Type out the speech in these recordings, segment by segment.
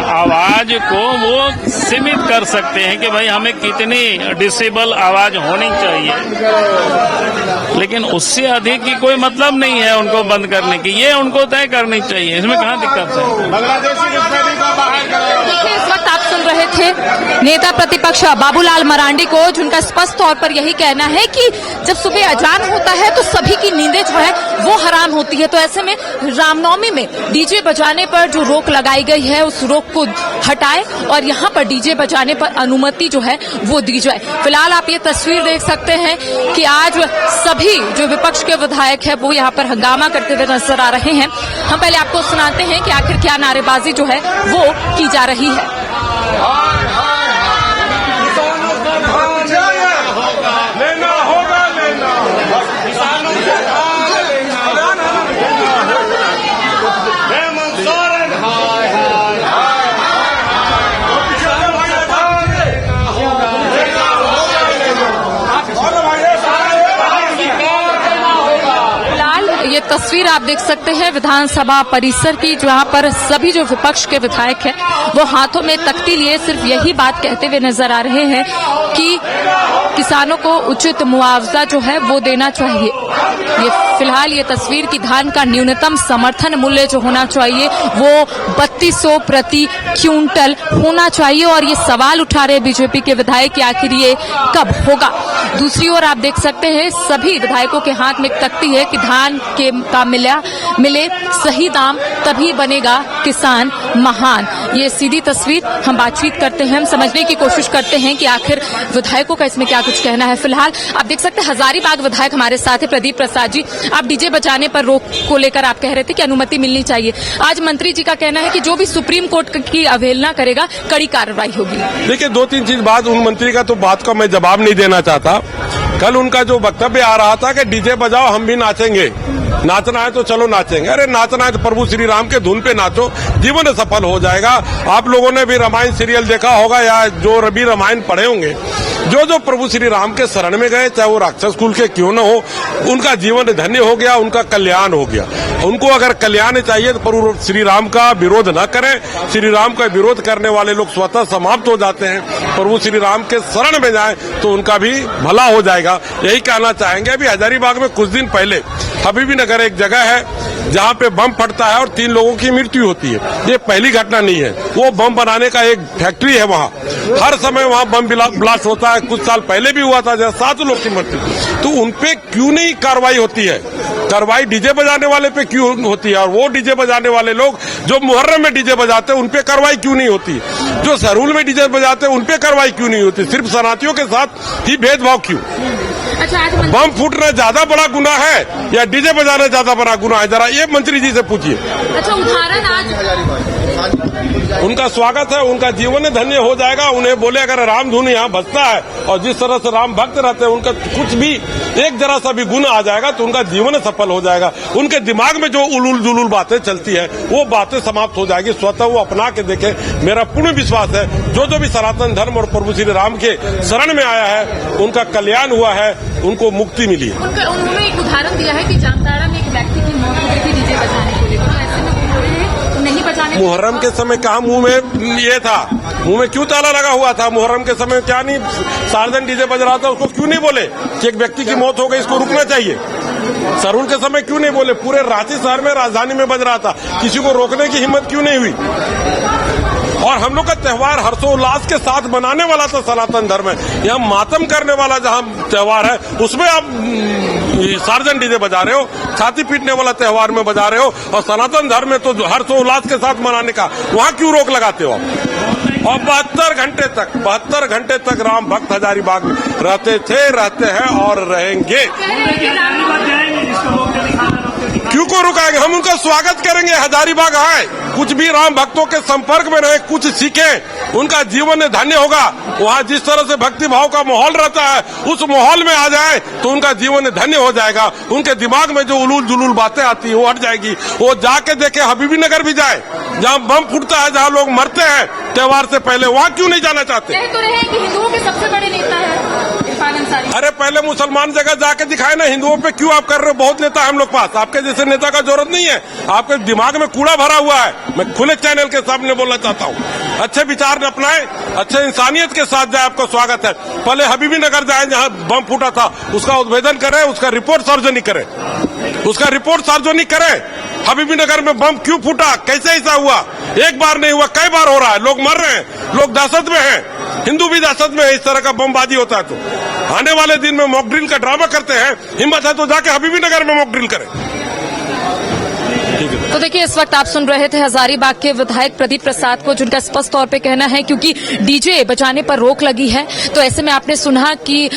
आवाज को वो सीमित कर सकते हैं कि भाई हमें कितनी डिसेबल आवाज होनी चाहिए, लेकिन उससे अधिक की कोई मतलब नहीं है उनको बंद करने की, ये उनको तय करनी चाहिए। इसमें कहाँ दिक्कत है? देखिए, इस वक्त आप सुन रहे थे नेता प्रतिपक्ष बाबूलाल मरांडी को, जिनका स्पष्ट तौर पर यही कहना है कि जब सुबह अजान होता है तो सभी की नींदें जो है वो हराम होती है। तो ऐसे में रामनवमी में डीजे बजाने पर जो रोक लगाई गई है उस रोक को हटाए और यहाँ पर डीजे बजाने पर अनुमति जो है वो दी जाए। फिलहाल आप ये तस्वीर देख सकते हैं कि आज सभी जो विपक्ष के विधायक है वो यहाँ पर हंगामा करते हुए नजर आ रहे हैं। हम पहले आपको सुनाते हैं कि आखिर क्या नारेबाजी जो है वो की जा रही है। ये तस्वीर आप देख सकते हैं विधानसभा परिसर की, जहां पर सभी जो विपक्ष के विधायक हैं वो हाथों में तख्ती लिए सिर्फ यही बात कहते हुए नजर आ रहे हैं कि किसानों को उचित मुआवजा जो है वो देना चाहिए। ये फिलहाल ये तस्वीर की धान का न्यूनतम समर्थन मूल्य जो होना चाहिए वो 3200 प्रति क्विंटल होना चाहिए और ये सवाल उठा रहे बीजेपी के विधायक कि आखिर ये कब होगा। दूसरी ओर आप देख सकते हैं सभी विधायकों के हाथ में एक तख्ती है कि धान का मिले सही दाम तभी बनेगा किसान महान। ये सीधी तस्वीर हम बातचीत करते हैं, हम समझने की कोशिश करते हैं कि आखिर विधायकों का इसमें क्या कुछ कहना है। फिलहाल आप देख सकते हैं हजारीबाग विधायक हमारे साथ है प्रदीप प्रसाद जी। आप डीजे बजाने पर रोक को लेकर आप कह रहे थे कि अनुमति मिलनी चाहिए। आज मंत्री जी का कहना है कि जो भी सुप्रीम कोर्ट की अवहेलना करेगा कड़ी कार्रवाई होगी। देखिए, 2-3 चीज बात उन मंत्री का तो बात का मैं जवाब नहीं देना चाहता। कल उनका जो वक्तव्य आ रहा था कि डीजे बजाओ हम भी नाचेंगे, नाचना है तो चलो नाचेंगे। अरे नाचना है तो प्रभु श्री राम के धुन पे नाचो, जीवन सफल हो जाएगा। आप लोगों ने भी रामायण सीरियल देखा होगा या जो रवि रामायण पढ़े होंगे, जो जो प्रभु श्री राम के शरण में गए, चाहे वो राक्षस कुल के क्यों न हो, उनका जीवन धन्य हो गया, उनका कल्याण हो गया। उनको अगर कल्याण चाहिए तो प्रभु श्री राम का विरोध न करें। श्री राम का विरोध करने वाले लोग स्वतः समाप्त हो जाते हैं। प्रभु श्री राम के शरण में जाएं तो उनका भी भला हो जाएगा, यही कहना चाहेंगे। अभी हजारीबाग में कुछ दिन पहले हबीबी नगर एक जगह है जहाँ पे बम फटता है और 3 लोगों की मृत्यु होती है। ये पहली घटना नहीं है, वो बम बनाने का एक फैक्ट्री है वहाँ, हर समय वहाँ बम ब्लास्ट होता है। कुछ साल पहले भी हुआ था जहाँ 7 लोग की मृत्यु। तो उनपे क्यों नहीं कार्रवाई होती है? कार्रवाई डीजे बजाने वाले पे क्यों होती है? और वो डीजे बजाने वाले लोग जो मुहर्रम में डीजे बजाते हैं उनपे कार्रवाई क्यों नहीं होती? जो सहरूल में डीजे बजाते हैं उनपे कार्रवाई क्यों नहीं होती? सिर्फ शरणार्थियों के साथ ही भेदभाव क्यों? अच्छा, बम फूटना ज्यादा बड़ा गुनाह है या डीजे बजाना ज्यादा बड़ा गुनाह है? जरा ये मंत्री जी से पूछिए। अच्छा, उदाहरण आज उनका स्वागत है, उनका जीवन धन्य हो जाएगा। उन्हें बोले अगर राम धुन यहाँ बजता है और जिस तरह से राम भक्त रहते हैं, उनका कुछ भी एक जरा सा भी गुण आ जाएगा तो उनका जीवन सफल हो जाएगा। उनके दिमाग में जो उलूल जुलूल बातें चलती है वो बातें समाप्त हो जाएगी, स्वतः वो अपना के देखे। मेरा पूर्ण विश्वास है जो जो भी सनातन धर्म और प्रभु श्री राम के शरण में आया है उनका कल्याण हुआ है, उनको मुक्ति मिली है। उन्होंने एक उदाहरण दिया है कि जामताड़ा में एक व्यक्ति की मौत हो गई थी डीजे बजाने को लेकर, ऐसे में नहीं बजाने। मुहर्रम के समय कहाँ मुंह में ये था, मुंह में क्यों ताला लगा हुआ था? मुहर्रम के समय क्या नहीं सार्वजनिक डीजे बज रहा था, उसको क्यों नहीं बोले कि एक व्यक्ति की मौत हो गई, इसको रुकना चाहिए? सहरूल के समय क्यों नहीं बोले? पूरे रांची शहर में राजधानी में बज रहा था, किसी को रोकने की हिम्मत क्यों नहीं हुई? और हम लोग का त्योहार हर्षोल्लास के साथ मनाने वाला तो सनातन धर्म है। यहाँ मातम करने वाला जहाँ त्योहार है उसमें आप सार्वजनिक डीजे बजा रहे हो, छाती पीटने वाला त्योहार में बजा रहे हो। और सनातन धर्म में तो हर्षोल्लास के साथ मनाने का वहाँ क्यों रोक लगाते हो? और 72 घंटे तक राम भक्त हजारीबाग में रहते थे, रहते हैं और रहेंगे। क्यों को रुकाएंगे? हम उनका स्वागत करेंगे। हजारीबाग आए, कुछ भी राम भक्तों के संपर्क में रहे, कुछ सीखे, उनका जीवन धन्य होगा। वहाँ जिस तरह से भक्ति भाव का माहौल रहता है उस माहौल में आ जाए तो उनका जीवन धन्य हो जाएगा। उनके दिमाग में जो उलूल जुलूल बातें आती है वो हट जाएगी। वो जाके देखे, हबीबी नगर भी जाए जहाँ बम फूटता है, जहाँ लोग मरते हैं त्योहार से पहले, वहाँ क्यों नहीं जाना चाहते? तो रहे कि हिंदुओं के सबसे बड़े नेता है अंसारी? अरे पहले मुसलमान जगह जाके दिखाए ना, हिंदुओं पे क्यों आप कर रहे हो? बहुत नेता है हम लोग पास, आपके जैसे नेता का जरूरत नहीं है। आपके दिमाग में कूड़ा भरा हुआ है। मैं खुले चैनल के सामने बोलना चाहता हूँ, अच्छे विचार अपनाएं, अच्छे इंसानियत के साथ जाए, आपका स्वागत है। पहले हबीबी नगर जाए जहाँ बम फूटा था, उसका उद्भेदन करें, उसका रिपोर्ट सार्वजनिक करें, उसका रिपोर्ट सार्वजनिक करें। हबीबी नगर में बम क्यों फूटा, कैसे ऐसा हुआ? एक बार नहीं हुआ, कई बार हो रहा है। लोग मर रहे हैं, लोग दहशत में हैं, हिंदू भी दहशत में है। इस तरह का बमबाजी होता है तो आने वाले दिन में मॉक ड्रिल का ड्रामा करते हैं। हिम्मत है तो जाके हबीबी नगर में मॉक ड्रिल करें। तो देखिए, इस वक्त आप सुन रहे थे हजारीबाग के विधायक प्रदीप प्रसाद को, जिनका स्पष्ट तौर पे कहना है क्योंकि डीजे बजाने पर रोक लगी है, तो ऐसे में आपने सुना कि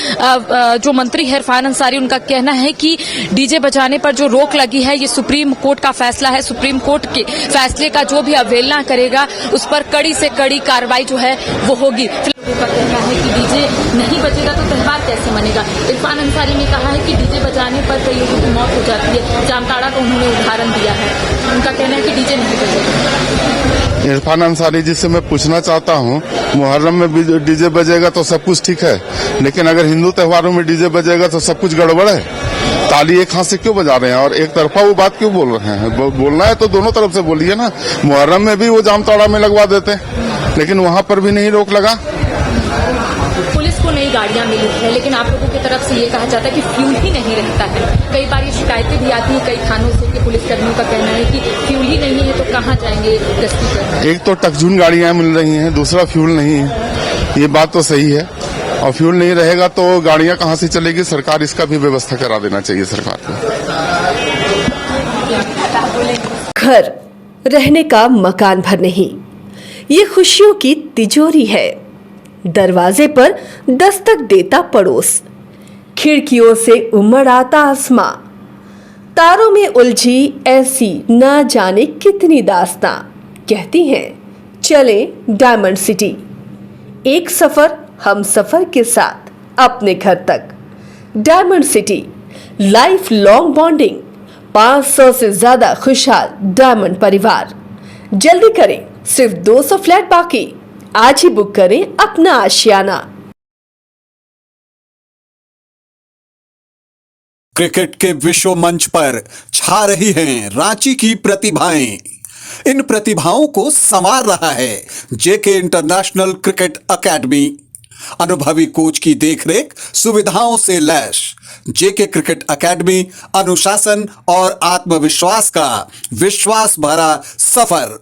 जो मंत्री है इरफान अंसारी, उनका कहना है कि डीजे बजाने पर जो रोक लगी है ये सुप्रीम कोर्ट का फैसला है। सुप्रीम कोर्ट के फैसले का जो भी अवहेलना करेगा उस पर कड़ी से कड़ी कार्रवाई जो है वो होगी। का कहना है कि डीजे नहीं बजेगा तो त्योहार कैसे मनेगा। इरफान अंसारी ने कहा है कि डीजे बजाने पर कई लोगों की मौत हो जाती है। जामताड़ा का उन्होंने उदाहरण दिया है। उनका कहना है कि डीजे नहीं बजेगा। इरफान अंसारी जी से मैं पूछना चाहता हूँ, मुहर्रम में डीजे बजेगा तो सब कुछ ठीक है, लेकिन अगर हिंदू त्योहारों में डीजे बजेगा तो सब कुछ गड़बड़ है। ताली एक हाथ से क्यों बजा रहे हैं और एक तरफा वो बात क्यों बोल रहे हैं? बोलना है तो दोनों तरफ से बोलिए ना। मुहर्रम में भी वो जामताड़ा में लगवा देते, लेकिन वहाँ पर भी नहीं रोक लगा। पुलिस को नई गाड़ियां मिली है, लेकिन आप लोगों की तरफ से ये कहा जाता है कि फ्यूल ही नहीं रहता है। कई बार ये शिकायतें भी आती हैं कई थानों से कि पुलिसकर्मियों का कहना है कि फ्यूल ही नहीं है तो कहाँ जाएंगे गश्ती करने। एक तो टकझुन गाड़ियां मिल रही हैं, दूसरा फ्यूल नहीं है। ये बात तो सही है, और फ्यूल नहीं रहेगा तो गाड़ियां कहाँ से चलेगी? सरकार इसका भी व्यवस्था करा देना चाहिए सरकार को। घर रहने का मकान भर नहीं, ये खुशियों की तिजोरी है। दरवाजे पर दस्तक देता पड़ोस, खिड़कियों से उमड़ आता आसमां, तारों में उलझी ऐसी न जाने कितनी दास्तां। कहती हैं चले डायमंड सिटी, एक सफर हम सफर के साथ अपने घर तक। Diamond city, life long bonding, 500 से ज्यादा खुशहाल डायमंड परिवार। जल्दी करें, सिर्फ 200 फ्लैट बाकी। आज ही बुक करें अपना आशियाना। क्रिकेट के विश्व मंच पर छा रही हैं रांची की प्रतिभाएं। इन प्रतिभाओं को संवार रहा है जेके इंटरनेशनल क्रिकेट एकेडमी। अनुभवी कोच की देखरेख, सुविधाओं से लैस जेके क्रिकेट एकेडमी अनुशासन और आत्मविश्वास का विश्वास भरा सफर।